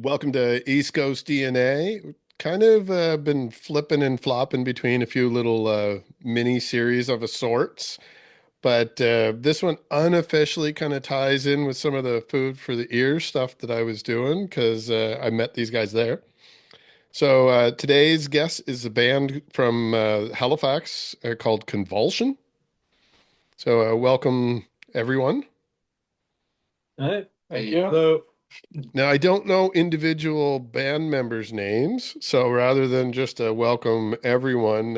Welcome to East Coast DNA. Kind of been flipping and flopping between a few little mini series of a sorts, but this one unofficially kind of ties in with some of the food for the ear stuff that I was doing because I met these guys there. So today's guest is a band from Halifax called Convulsion. So welcome everyone. All right. Thank Hey, you. Hello. Now, I don't know individual band members' names, so rather than just welcome everyone,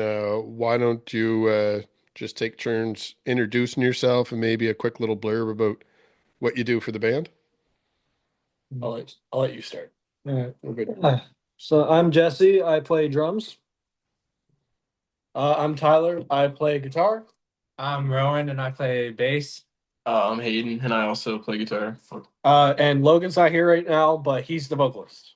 why don't you just take turns introducing yourself and maybe a quick little blurb about what you do for the band? I'll let you start. All right. We're good. So I'm Jesse. I play drums. I'm Tyler. I play guitar. I'm Rowan and I play bass. I'm Hayden, and I also play guitar. And Logan's not here right now, but he's the vocalist.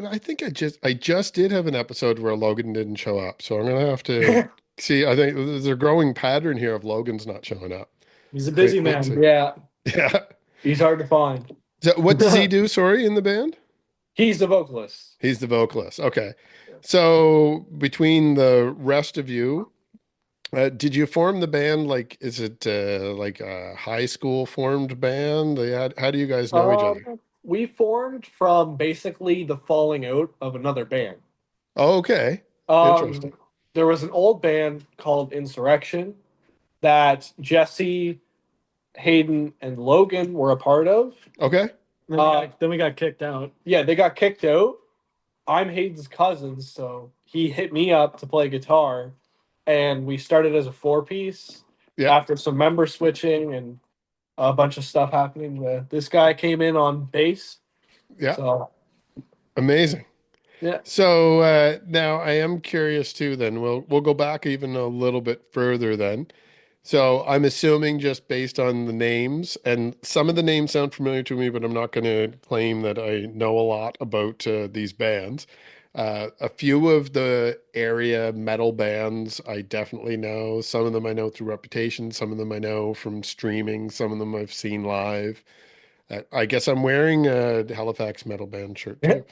I think I just did have an episode where Logan didn't show up, so I'm gonna have to see. I think there's a growing pattern here of Logan's not showing up. He's a busy Wait, man. let's see. Yeah, Yeah. he's hard to find. So what does he do, sorry, in the band? He's the vocalist. He's the vocalist. Okay. So between the rest of you, did you form the band like is it like a high school formed band? How do you guys know each other? We formed from basically the falling out of another band. Oh, okay. Um, Interesting. there was an old band called Insurrection that Jesse, Hayden, and Logan were a part of. Okay. Then we got kicked out. Yeah, they got kicked out. I'm Hayden's cousin, so he hit me up to play guitar, and we started as a four-piece. Yeah. After some member switching and a bunch of stuff happening, this guy came in on bass. Yeah. So Amazing. yeah, So now I am curious too, then we'll go back even a little bit further then. So I'm assuming just based on the names, and some of the names sound familiar to me, but I'm not going to claim that I know a lot about these bands. A few of the area metal bands I definitely know. Some of them I know through reputation. Some of them I know from streaming. Some of them I've seen live. I guess I'm wearing a Halifax metal band shirt yeah. too.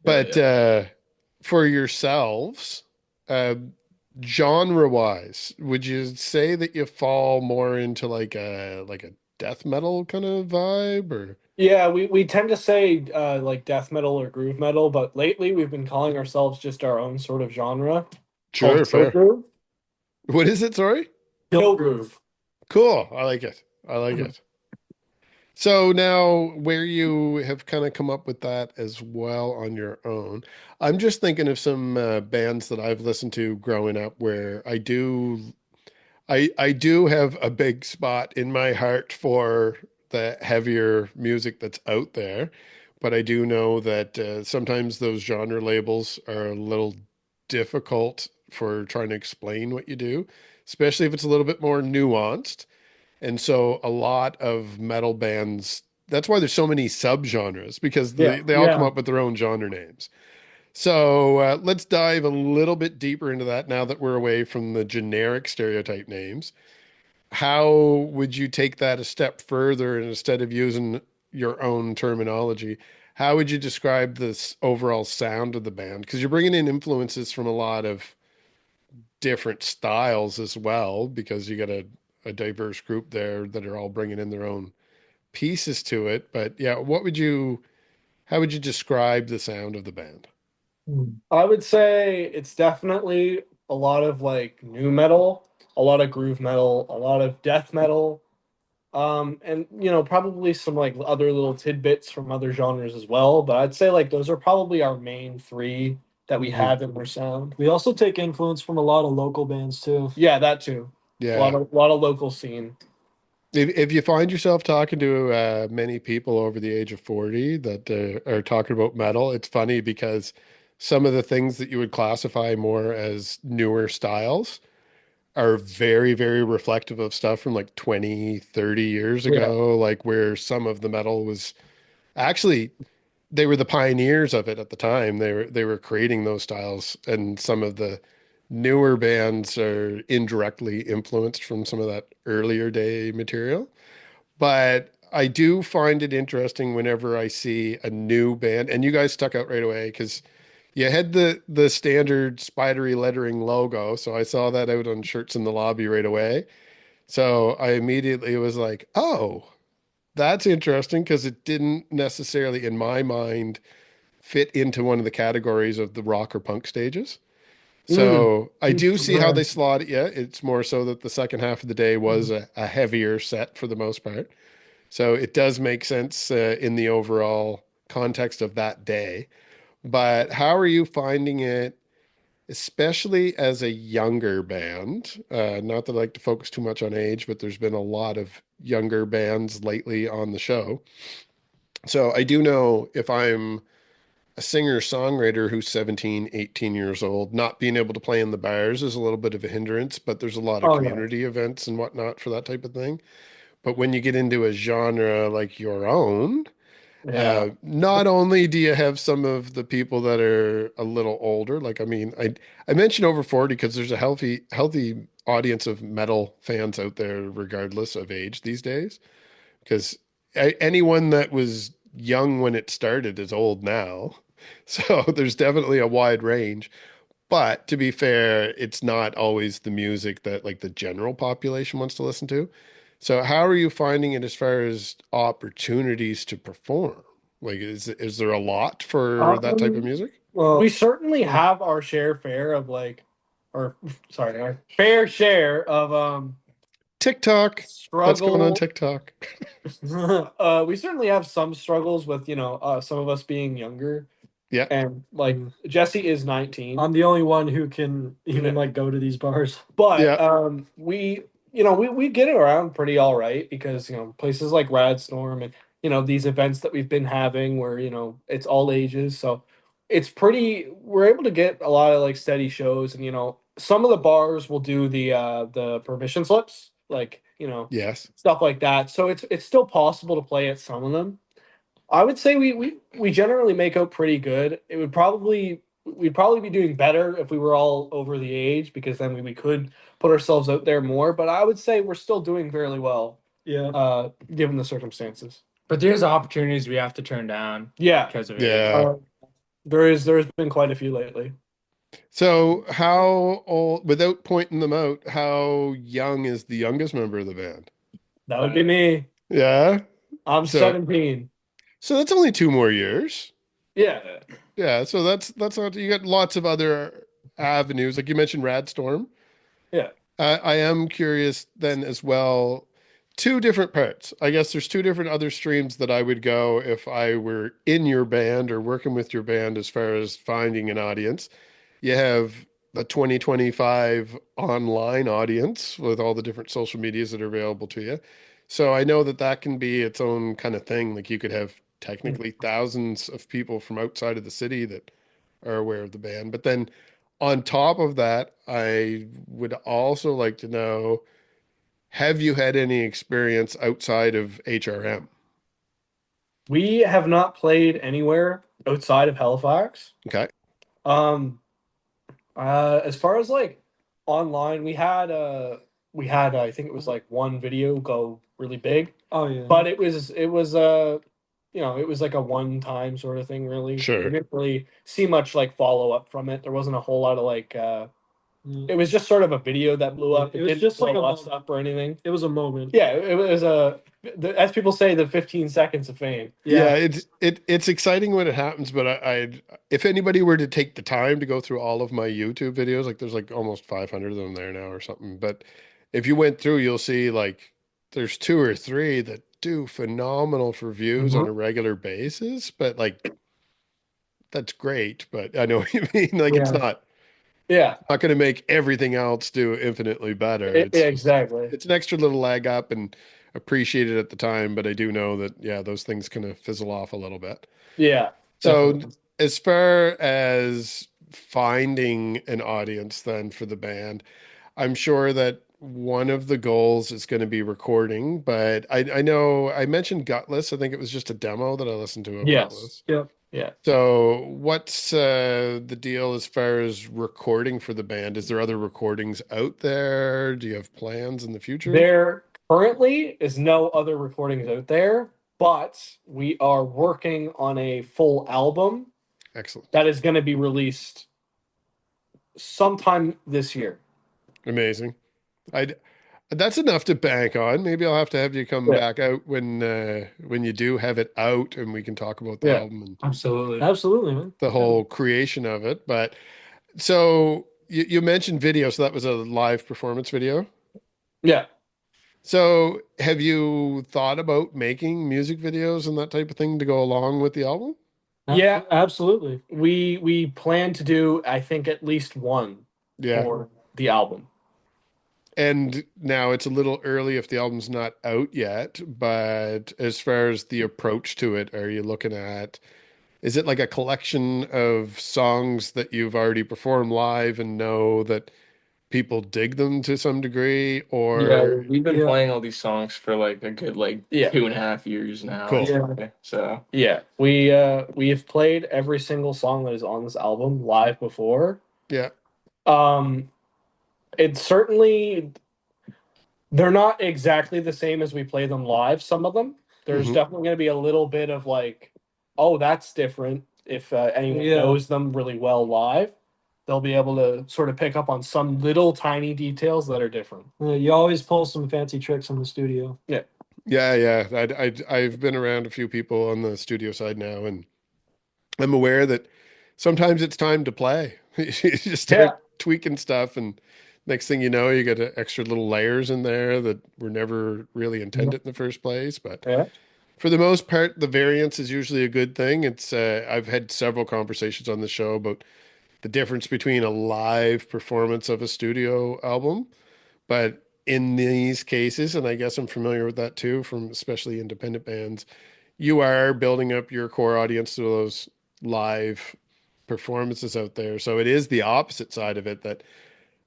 But for yourselves, uh, genre-wise, would you say that you fall more into like a death metal kind of vibe or? Yeah, we tend to say like death metal or groove metal, but lately we've been calling ourselves just our own sort of genre Sure, called kill fair. groove. What is it? Sorry. Kill groove. Cool. I like it. I like it. So now where you have kind of come up with that as well on your own, I'm just thinking of some bands that I've listened to growing up where I do have a big spot in my heart for the heavier music that's out there, but I do know that sometimes those genre labels are a little difficult for trying to explain what you do, especially if it's a little bit more nuanced. And so a lot of metal bands, that's why there's so many subgenres because Yeah, they all come yeah. up with their own genre names. So let's dive a little bit deeper into that now that we're away from the generic stereotype names. How would you take that a step further and instead of using your own terminology? How would you describe this overall sound of the band? Because you're bringing in influences from a lot of different styles as well, because you got a diverse group there that are all bringing in their own pieces to it. But yeah, how would you describe the sound of the band? I would say it's definitely a lot of like new metal, a lot of groove metal, a lot of death metal, and probably some like other little tidbits from other genres as well. But I'd say like those are probably our main three that we Mhm. have in our sound. We also take influence from a lot of local bands too. Yeah, that too. A lot Yeah. of lot of local scene. If you find yourself talking to many people over the age of 40 that are talking about metal, it's funny because some of the things that you would classify more as newer styles are very, very reflective of stuff from like 20, 30 years Yeah. ago, like where some of the metal was actually they were the pioneers of it at the time. They were creating those styles, and some of the newer bands are indirectly influenced from some of that earlier day material. But I do find it interesting whenever I see a new band, and you guys stuck out right away because you had the standard spidery lettering logo, so I saw that out on shirts in the lobby right away. So I immediately was like, "Oh, that's interesting," because it didn't necessarily, in my mind, fit into one of the categories of the rock or punk stages. Mm. So I do see how they Right. slot it. Yeah, it's more so that the second half of the day was a heavier set for the most part. So it does make sense in the overall context of that day. But how are you finding it, especially as a younger band? Not that I like to focus too much on age, but there's been a lot of younger bands lately on the show. So I do know if I'm a singer-songwriter who's 17, 18 years old, not being able to play in the bars is a little bit of a hindrance, but there's a lot of Oh yeah. community events and whatnot for that type of thing. But when you get into a genre like your own, Yeah. not only do you have some of the people that are a little older, like I mean, I mentioned over 40 because there's a healthy audience of metal fans out there, regardless of age these days. Because anyone that was young when it started is old now. So there's definitely a wide range. But to be fair, it's not always the music that like the general population wants to listen to. So how are you finding it as far as opportunities to perform? Like, is there a lot for that type of Um, music? well, we certainly have our share of like, or sorry, our fair share of TikTok. That's going on struggle. TikTok. We certainly have some struggles with, some of us being younger, Yeah. and like Jesse is 19. I'm the only one who can even like go to these bars. But Yeah. we get it around pretty all right because places like Radstorm and these events that we've been having where it's all ages, so we're able to get a lot of like steady shows, and some of the bars will do the permission slips, like Yes. stuff like that, so it's still possible to play at some of them. I would say we generally make out pretty good. We'd probably be doing better if we were all over the age, because then we could put ourselves out there more. But I would say we're still doing fairly well, Yeah. given the circumstances. But there's opportunities we have to turn down Yeah, because of age. Yeah. there's been quite a few lately. So how old, without pointing them out, how young is the youngest member of the band? That would be me. Yeah. I'm So 17. so that's only 2 more years. Yeah, Yeah, so that's not, you got lots of other avenues. Like you mentioned Radstorm. yeah. I am curious then as well. Two different parts. I guess there's two different other streams that I would go if I were in your band or working with your band as far as finding an audience. You have a 2025 online audience with all the different social medias that are available to you. So I know that that can be its own kind of thing. Like you could have technically thousands of people from outside of the city that are aware of the band. But then on top of that, I would also like to know, have you had any experience outside of HRM? We have not played anywhere outside of Halifax. Okay. Um, as far as like online, we had I think it was like one video go really big, Oh yeah. but it was like a one time sort of thing. Really, we Sure. didn't really see much like follow up from it. There wasn't a whole lot of like. Mm. It was just sort of a video that blew up. It was didn't just like blow a us up or anything. It was a moment. Yeah, it was as people say, the 15 seconds of fame. Yeah, it's exciting when it happens, but I if anybody were to take the time to go through all of my YouTube videos, like there's like almost 500 of them there now or something, but if you went through, you'll see like there's two or three that do phenomenal for views on a regular basis, but like that's great, but I know what you mean. Like it's Yeah. Yeah, not going to make everything else do infinitely better. It's yeah, just exactly. it's an extra little leg up and appreciated at the time, but I do know that yeah, those things kind of fizzle off a little bit. Yeah, So definitely. as far as finding an audience then for the band, I'm sure that one of the goals is going to be recording, but I know I mentioned Gutless. I think it was just a demo that I listened to of Yes. Gutless. Yep. Yeah. So what's the deal as far as recording for the band? Is there other recordings out there? Do you have plans in the future? There Currently, is no other recordings out there, but we are working on a full album Excellent. that is going to be released sometime this year. Amazing. I That's enough to bank on. Maybe I'll have to have you come Yeah. back out when you do have it out and we can talk about the Yeah. album and Absolutely. Absolutely, man. the whole creation of it. But so you mentioned video, so that was a live performance video. Yeah. So have you thought about making music videos and that type of thing to go along with the album? Yeah. Absolutely. We plan to do, I think, at least one Yeah. for the album. And now it's a little early if the album's not out yet, but as far as the approach to it, are you looking at, is it like a collection of songs that you've already performed live and know that people dig them to some degree, Yeah, or we've been Yeah. playing all these songs for like a good Yeah. 2.5 years now. Cool. I'd Yeah. say. So Yeah. We have played every single song that is on this album live before. yeah. Um, it's certainly they're not exactly the same as we play them live. Some of them, there's Mhm. definitely going to be a little bit of like, oh, that's different. If anyone Yeah. knows them really well live, they'll be able to sort of pick up on some little tiny details that are different. You always pull some fancy tricks in the studio. Yeah, yeah. I've been around a few people on the studio side now, and I'm aware that sometimes it's time to play. You just Yeah. start tweaking stuff, and next thing you know, you get extra little layers in there that were never really intended in the first place. But Yeah. for the most part, the variance is usually a good thing. It's I've had several conversations on the show about the difference between a live performance of a studio album, but in these cases, and I guess I'm familiar with that too, from especially independent bands, you are building up your core audience through those live performances out there. So it is the opposite side of it that,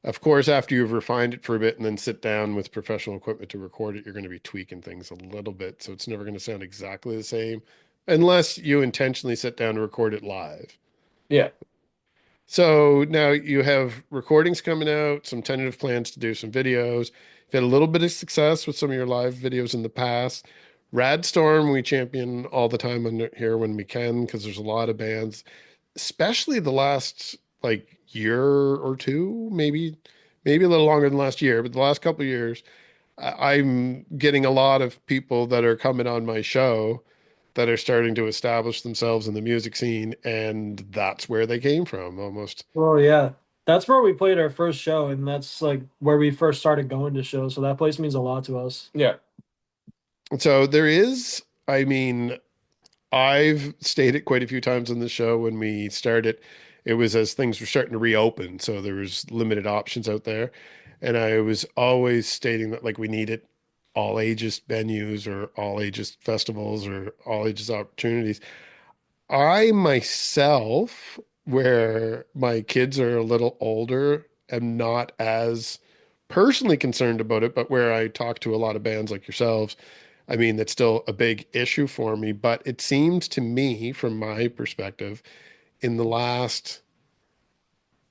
of course, after you've refined it for a bit and then sit down with professional equipment to record it, you're going to be tweaking things a little bit. So it's never going to sound exactly the same unless you intentionally sit down and record it live. Yeah. So now you have recordings coming out, some tentative plans to do some videos. You've had a little bit of success with some of your live videos in the past. Radstorm, we champion all the time on here when we can because there's a lot of bands, especially the last like year or two, maybe a little longer than last year, but the last couple of years, I'm getting a lot of people that are coming on my show that are starting to establish themselves in the music scene, and that's where they came from almost. Well, yeah. That's where we played our first show, and that's like where we first started going to shows. So that place means a lot to us. Yeah. So there is, I mean, I've stated quite a few times on the show when we started, it was as things were starting to reopen, so there was limited options out there, and I was always stating that like we needed all ages venues or all ages festivals or all ages opportunities. I myself, where my kids are a little older, am not as personally concerned about it, but where I talk to a lot of bands like yourselves, I mean, that's still a big issue for me. But it seems to me, from my perspective, in the last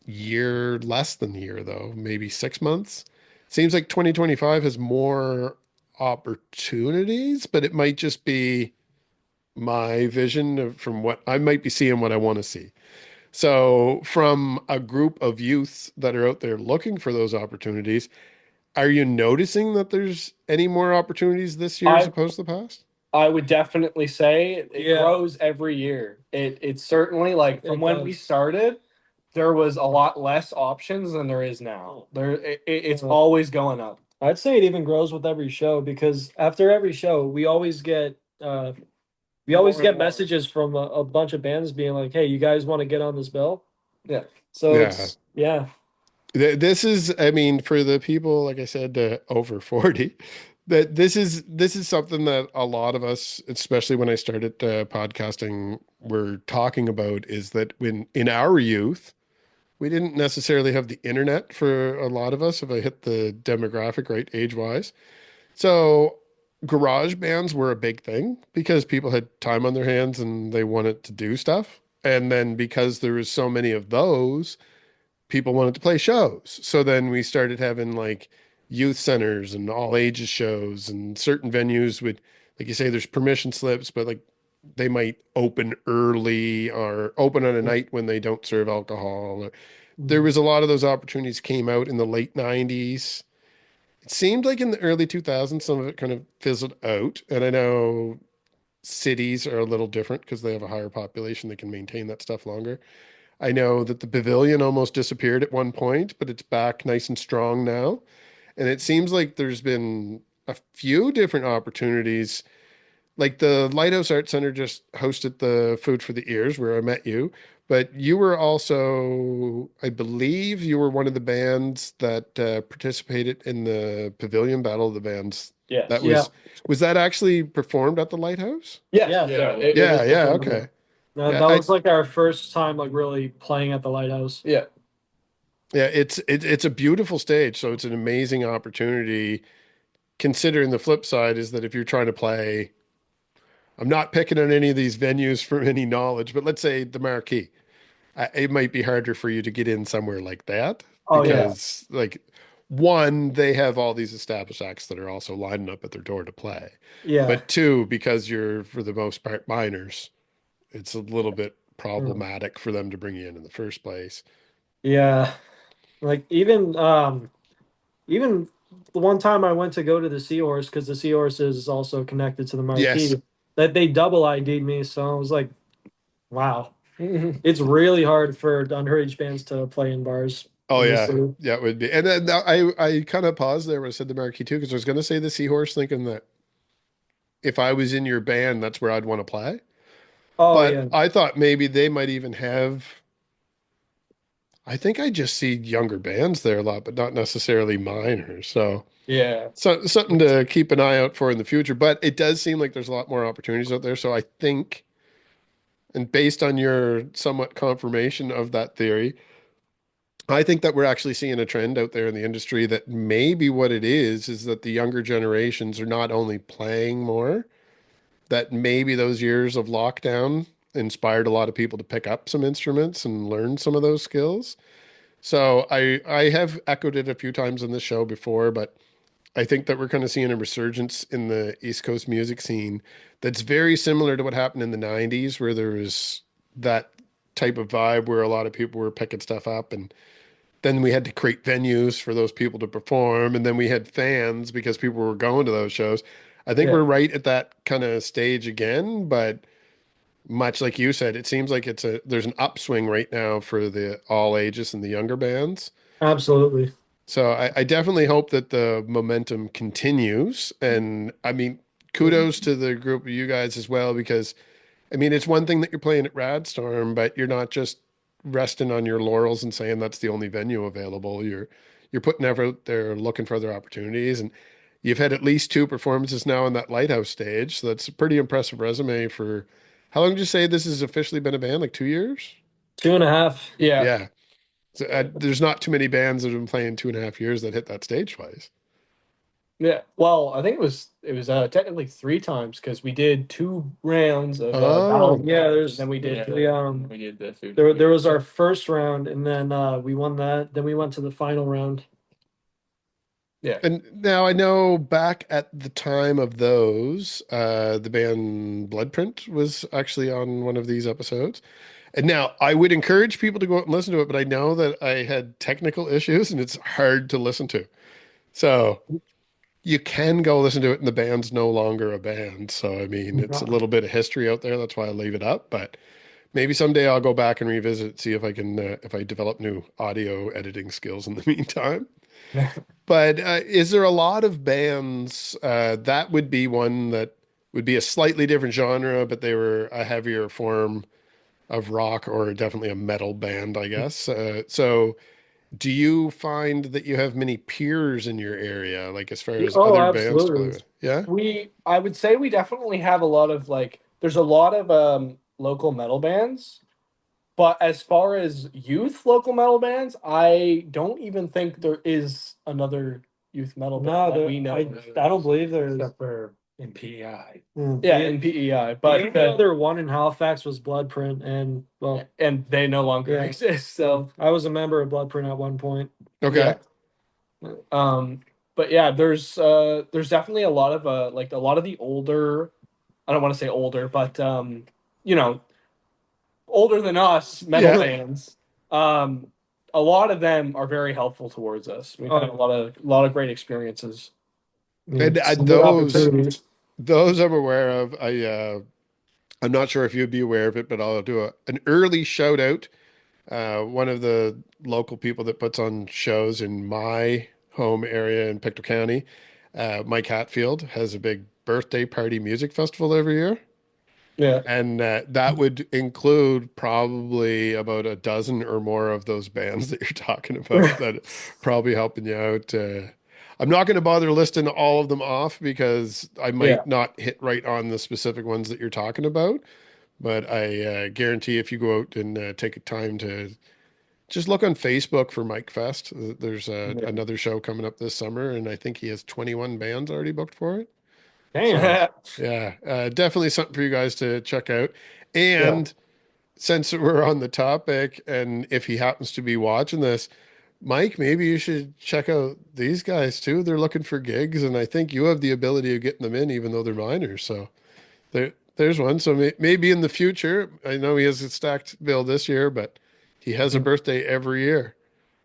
year, less than a year though, maybe 6 months, seems like 2025 has more opportunities, but it might just be my vision from what I might be seeing what I want to see. So, from a group of youths that are out there looking for those opportunities, are you noticing that there's any more opportunities this year as I opposed to the past? I would definitely say it Yeah. grows every year. It's certainly like from It when we does. started, there was a lot less options than there is now. It's Uh, always going up. I'd say it even grows with every show because after every show, we always More get and more. messages from a bunch of bands being like, "Hey, you guys want to get on this bill?" Yeah. So Yeah. This is, I mean, for the people, like I said, over 40, that this is something that a lot of us, especially when I started podcasting, were talking about is that when in our youth, we didn't necessarily have the internet for a lot of us, if I hit the demographic right age-wise. So garage bands were a big thing because people had time on their hands and they wanted to do stuff. And then because there was so many of those, people wanted to play shows. So then we started having like youth centers and all ages shows, and certain venues would, like you say, there's permission slips, but like they might open early or open on a night when they don't serve alcohol. There Mm. was a lot of those opportunities came out in the late 90s. It seemed like in the early 2000s, some of it kind of fizzled out. And I know cities are a little different because they have a higher population. They can maintain that stuff longer. I know that the pavilion almost disappeared at one point, but it's back nice and strong now. And it seems like there's been a few different opportunities. Like the Lighthouse Art Center just hosted the Food for the Ears where I met you, but you were also, I believe you were one of the bands that participated in the Pavilion Battle of the Bands. That Yes. Yeah. was that actually performed at the Lighthouse? Yes. Yeah. It Yeah, was yeah, performed okay. there. That, Yeah, that was like our first time like really playing at the Lighthouse. Yeah. yeah, it's a beautiful stage, so it's an amazing opportunity. Considering the flip side is that if you're trying to play, I'm not picking on any of these venues for any knowledge, but let's say the Marquee, it might be harder for you to get in somewhere like that Oh yeah. because, like, one, they have all these established acts that are also lining up at their door to play, Yeah. but two, because you're for the most part minors, it's a little bit Mm. problematic for them to bring you in the first place. Yeah. Like even the one time I went to go to the Seahorse because the Seahorse is also connected to the Yes. Marquee, that they double ID'd me. So I was like, wow, it's really hard for underage bands to play in bars Oh in this yeah, city. yeah, it would be. And then I kind of paused there when I said the Marquee too, because I was going to say the Seahorse, thinking that if I was in your band, that's where I'd want to play. Oh But yeah, I thought maybe they might even have. I think I just see younger bands there a lot, but not necessarily minors. Yeah. So something to keep an eye out for in the future. But it does seem like there's a lot more opportunities out there. So I think, and based on your somewhat confirmation of that theory, I think that we're actually seeing a trend out there in the industry that maybe what it is that the younger generations are not only playing more, that maybe those years of lockdown inspired a lot of people to pick up some instruments and learn some of those skills. So I have echoed it a few times on this show before, but I think that we're kind of seeing a resurgence in the East Coast music scene that's very similar to what happened in the 90s, where there was that type of vibe where a lot of people were picking stuff up, and then we had to create venues for those people to perform, and then we had fans because people were going to those shows. I think Yeah. we're right at that kind of stage again, but much like you said, it seems like there's an upswing right now for the all ages and the younger bands. absolutely. So I definitely hope that the momentum continues. And I mean, kudos to the group of you guys as well, because I mean, it's one thing that you're playing at Radstorm, but you're not just resting on your laurels and saying that's the only venue available. You're putting effort there, looking for other opportunities, and you've had at least two performances now on that Lighthouse stage. So that's a pretty impressive resume for how long did you say this has officially been a band? Like 2 years? 2.5. Yeah. Yeah. So, there's not too many bands that have been playing 2.5 years that hit that stage twice. Yeah. Well, I think it was technically three times because we did two rounds of Oh, battle. Yeah, And there's then we did Yeah. We did the food. there was our first round, and then we won that. Then we went to the final round. yeah. and now I know back at the time of those, the band Bloodprint was actually on one of these episodes. And now I would encourage people to go out and listen to it, but I know that I had technical issues and it's hard to listen to. So you can go listen to it, and the band's no longer a band. So, I mean, it's a little bit of history out there. That's why I leave it up. But maybe someday I'll go back and revisit it, see if I can, if I develop new audio editing skills in the meantime. But is there a lot of bands that would be one that would be a slightly different genre, but they were a heavier form of rock or definitely a metal band, I guess? So do you find that you have many peers in your area, like as far as Oh, other bands to play absolutely. with? Yeah? I would say we definitely have a lot of like there's a lot of local metal bands, but as far as youth local metal bands, I don't even think there is another youth metal band No, that we know. I don't believe there is. Except for in PEI. Yeah, in PEI, The but only other one in Halifax was Bloodprint, and well, and they no longer Yeah. exist. So I was a member of Bloodprint at one point. Okay. yeah. but yeah, there's definitely a lot of like a lot of the older, I don't want to say older, but you know, older than us metal Yeah. bands. Um, a lot of them are very helpful towards us. We've had Oh, a lot of great experiences. And some good those opportunities. I'm aware of. I'm not sure if you'd be aware of it, but I'll do an early shout out. One of the local people that puts on shows in my home area in Pictou County, Mike Hatfield, has a big birthday party music festival every year. Yeah. And that would include probably about a dozen or more of those bands that you're talking about that probably helping you out. I'm not going to bother listing all of them off because I Yeah. might not hit right on the specific ones that you're talking about. But I guarantee if you go out and take a time to just look on Facebook for Mike Fest, there's another show coming up this summer, and I think he has 21 bands already booked for it. Damn. So yeah, definitely something for you guys to check out. Yeah. And since we're on the topic, and if he happens to be watching this, Mike, maybe you should check out these guys too. They're looking for gigs, and I think you have the ability of getting them in, even though they're minors. So there's one. So maybe in the future, I know he has a stacked bill this year, but he has a birthday every year.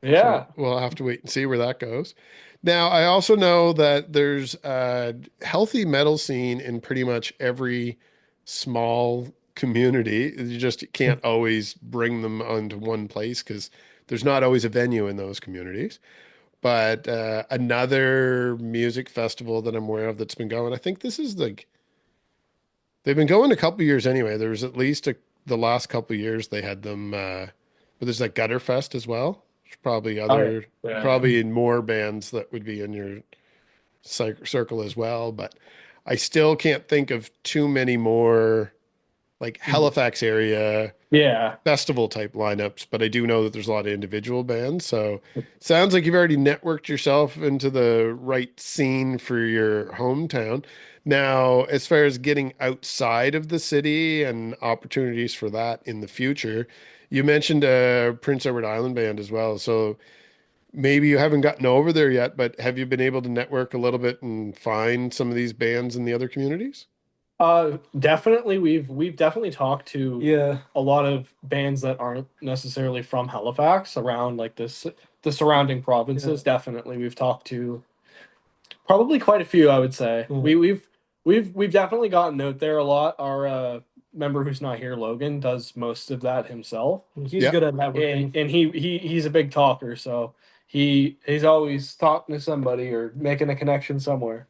So Yeah. we'll have to wait and see where that goes. Now, I also know that there's a healthy metal scene in pretty much every small community. You just can't always bring them onto one place because there's not always a venue in those communities. But another music festival that I'm aware of that's been going, I think this is like they've been going a couple years anyway. There was at least the last couple years they had them, but there's like Gutter Fest as well. There's probably Oh, yeah. other, Yeah. probably more bands that would be in your circle as well. But I still can't think of too many more like Halifax area Yeah. festival type lineups, but I do know that there's a lot of individual bands. So sounds like you've already networked yourself into the right scene for your hometown. Now, as far as getting outside of the city and opportunities for that in the future, you mentioned a Prince Edward Island band as well. So maybe you haven't gotten over there yet, but have you been able to network a little bit and find some of these bands in the other communities? Definitely we've definitely talked to Yeah. a lot of bands that aren't necessarily from Halifax around like this the surrounding provinces. Definitely we've talked to probably quite a few, I would say. Yeah. We've definitely gotten out there a lot. Our member who's not here, Logan, does most of that himself. He's Yeah. good at networking. And he's a big talker, so he's always talking to somebody or making a connection somewhere.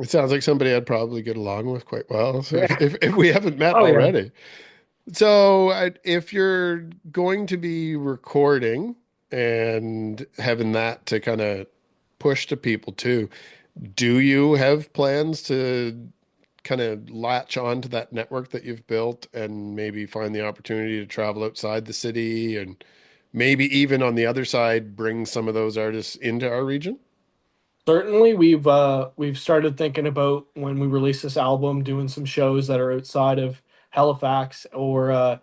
It sounds like somebody I'd probably get along with quite well. So if we haven't met Oh, yeah. already. So if you're going to be recording and having that to kind of push to people too, do you have plans to kind of latch on to that network that you've built and maybe find the opportunity to travel outside the city and maybe even on the other side bring some of those artists into our region? Certainly, we've started thinking about when we release this album, doing some shows that are outside of Halifax, or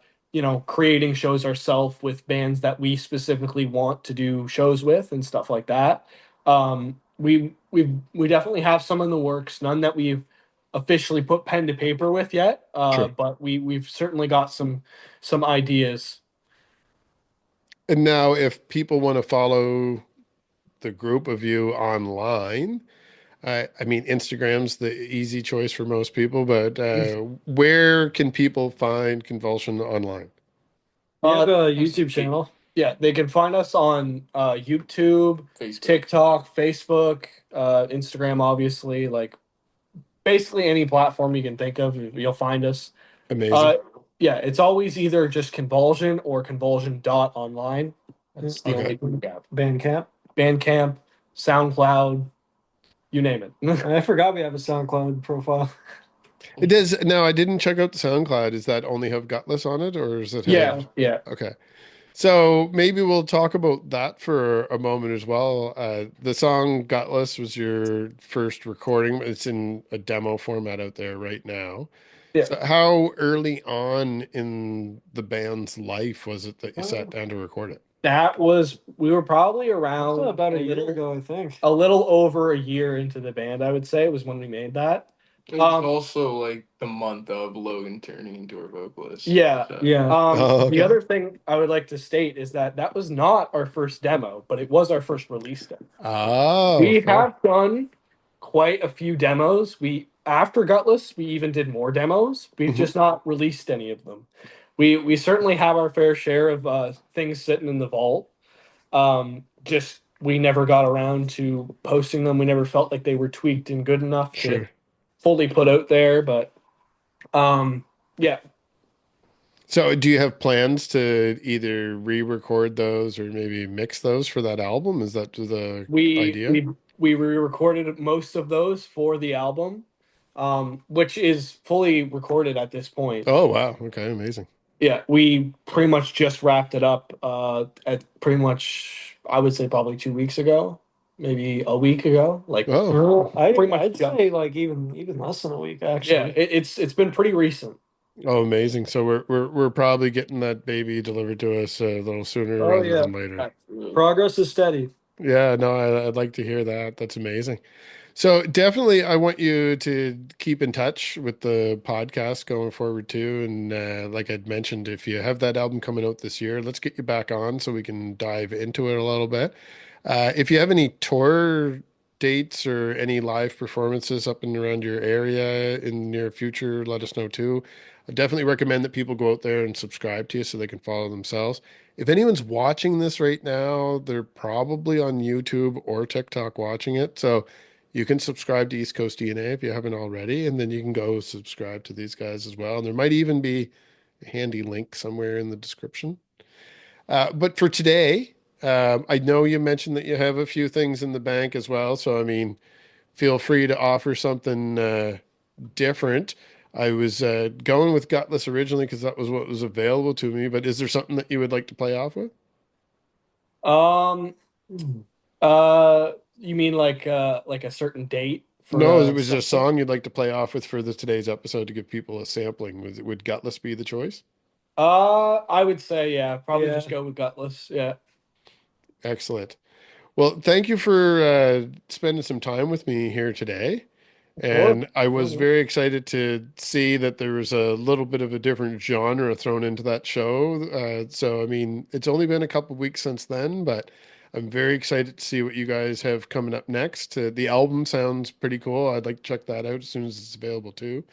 creating shows ourselves with bands that we specifically want to do shows with and stuff like that. We definitely have some in the works, none that we've officially put pen to paper with yet. Sure. But we've certainly got some ideas. And now if people want to follow the group of you online, I mean, Instagram's the easy choice for most people, but where can people find Convulsion online? We have Uh, a YouTube channel. Yeah, they can find us on YouTube, Facebook. TikTok, Facebook, Instagram, obviously. Like basically any platform you can think of, you'll find us. Amazing. Yeah, it's always either just Convulsion or Convulsion.online. That's the Okay. only Bandcamp. Bandcamp, SoundCloud, you name it. I forgot we have a SoundCloud profile. It does. Now, I didn't check out the SoundCloud. Does that only have Gutless on it, or does it have? Yeah. Okay. So maybe we'll talk about that for a moment as well. The song Gutless was your first recording. It's in a demo format out there right now. Yeah. So how early on in the band's life was it that you sat down to record it? We were probably around Still about a a year little, ago, I think. a little over a year into the band, I would say, was when we made that. It was also like the month of Logan turning into our vocalist. Yeah. So. Yeah. Oh, okay. The other thing I would like to state is that that was not our first demo, but it was our first release demo. Oh, We fair. have done quite a few demos. We after Gutless, we even did more demos. We've Mhm. just not released any of them. We certainly have our fair share of things sitting in the vault. Just we never got around to posting them. We never felt like they were tweaked and good enough to Sure. fully put out there. But yeah, So, do you have plans to either re-record those or maybe mix those for that album? Is that the we idea? we we re-recorded most of those for the album, which is fully recorded at this point. Oh, wow. Okay, amazing. Yeah, we pretty much just wrapped it up at pretty much I would say probably 2 weeks ago, maybe a week ago. Like Oh, pretty much I'd done. say like even less than a week Yeah, actually. it's been pretty recent. oh, amazing. So we're probably getting that baby delivered to us a little sooner Oh, rather yeah. than later. Absolutely. Progress is steady. Yeah, no, I'd like to hear that. That's amazing. So definitely, I want you to keep in touch with the podcast going forward too. And like I'd mentioned, if you have that album coming out this year, let's get you back on so we can dive into it a little bit. If you have any tour dates or any live performances up and around your area in the near future, let us know too. I definitely recommend that people go out there and subscribe to you so they can follow themselves. If anyone's watching this right now, they're probably on YouTube or TikTok watching it. So you can subscribe to East Coast DNA if you haven't already, and then you can go subscribe to these guys as well. And there might even be a handy link somewhere in the description. But for today, I know you mentioned that you have a few things in the bank as well. So, I mean, feel free to offer something different. I was going with Gutless originally because that was what was available to me. But is there something that you would like to play off with? Um, you mean like a certain date for No, it was a something? song you'd like to play off with for today's episode to give people a sampling. Would Gutless be the choice? I would say yeah, probably Yeah. just go with Gutless. Yeah. Excellent. Well, thank you for spending some time with me here today. And I was very excited to see that there was a little bit of a different genre thrown into that show. So, I mean, it's only been a couple weeks since then, but I'm very excited to see what you guys have coming up next. The album sounds pretty cool. I'd like to check that out as soon as it's available too.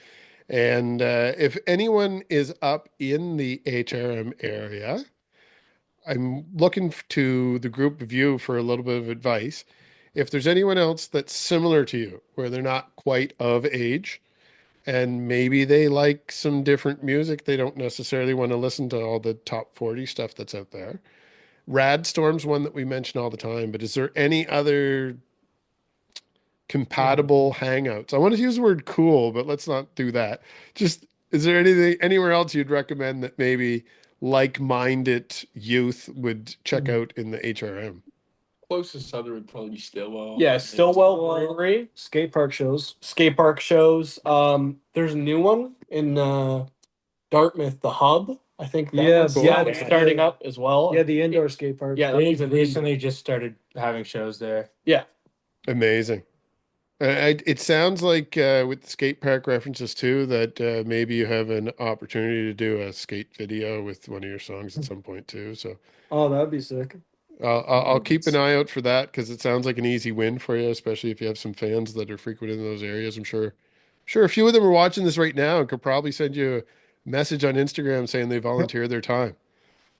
And if anyone is up in the HRM area, I'm looking to the group of you for a little bit of advice. If there's anyone else that's similar to you, where they're not quite of age, and maybe they like some different music, they don't necessarily want to listen to all the top 40 stuff that's out there. Rad Storm's one that we mention all the time, but is there any other compatible hangouts? I want to use the word cool, but let's not do that. Just is there anything anywhere else you'd recommend that maybe like-minded youth would check out in the HRM? Closest other would probably be Stillwell. Yeah, Stillwell Stillwell. Brewery, Skate park shows. skate park shows. There's a new one in Dartmouth, the Hub. I think that Yes, one's yeah, starting up as well. Yeah, the indoor skate park. Yeah, that They one's an recently just started having shows there. yeah. Amazing. It sounds like with the skate park references too, that maybe you have an opportunity to do a skate video with one of your songs at some point too. So Oh, that'd be sick. I'll keep an eye out for that because it sounds like an easy win for you, especially if you have some fans that are frequenting those areas. I'm sure a few of them are watching this right now and could probably send you a message on Instagram saying they volunteered their time.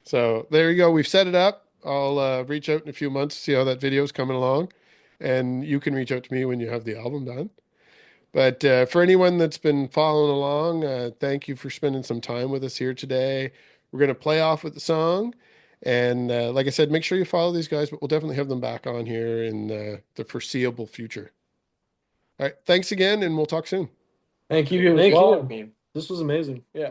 So there you go. We've set it up. I'll reach out in a few months to see how that video is coming along, and you can reach out to me when you have the album done. But for anyone that's been following along, thank you for spending some time with us here today. We're going to play off with the song. And like I said, make sure you follow these guys, but we'll definitely have them back on here in the foreseeable future. All right. Thanks again, and we'll talk soon. Thank you. Thank as well. you. This was amazing. Yeah.